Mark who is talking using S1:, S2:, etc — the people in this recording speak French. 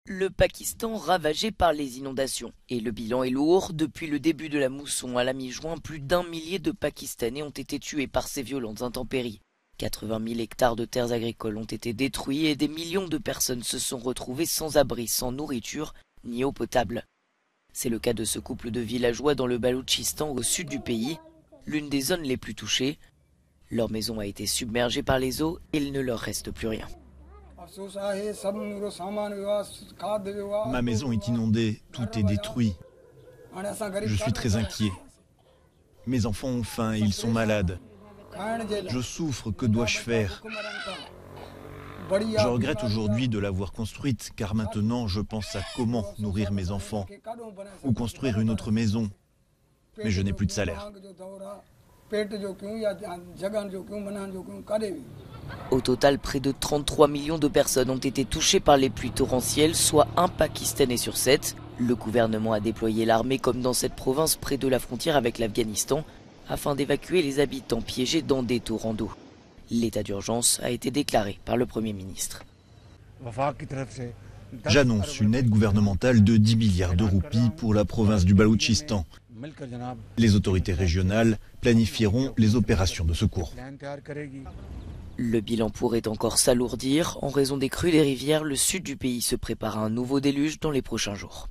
S1: Le Pakistan ravagé par les inondations. Et le bilan est lourd. Depuis le début de la mousson à la mi-juin, plus d'1 millier de Pakistanais ont été tués par ces violentes intempéries. 80 000 hectares de terres agricoles ont été détruits et des millions de personnes se sont retrouvées sans abri, sans nourriture ni eau potable. C'est le cas de ce couple de villageois dans le Baloutchistan au sud du pays, l'une des zones les plus touchées. Leur maison a été submergée par les eaux et il ne leur reste plus rien.
S2: Ma maison est inondée, tout est détruit. Je suis très inquiet. Mes enfants ont faim et ils sont malades. Je souffre, que dois-je faire? Je regrette aujourd'hui de l'avoir construite, car maintenant je pense à comment nourrir mes enfants ou construire une autre maison. Mais je n'ai plus de salaire.
S1: Au total, près de 33 millions de personnes ont été touchées par les pluies torrentielles, soit un Pakistanais sur 7. Le gouvernement a déployé l'armée comme dans cette province près de la frontière avec l'Afghanistan, afin d'évacuer les habitants piégés dans des torrents d'eau. L'état d'urgence a été déclaré par le Premier ministre.
S2: J'annonce une aide gouvernementale de 10 milliards de roupies pour la province du Baloutchistan. Les autorités régionales planifieront les opérations de secours.
S1: Le bilan pourrait encore s'alourdir. En raison des crues des rivières, le sud du pays se prépare à un nouveau déluge dans les prochains jours.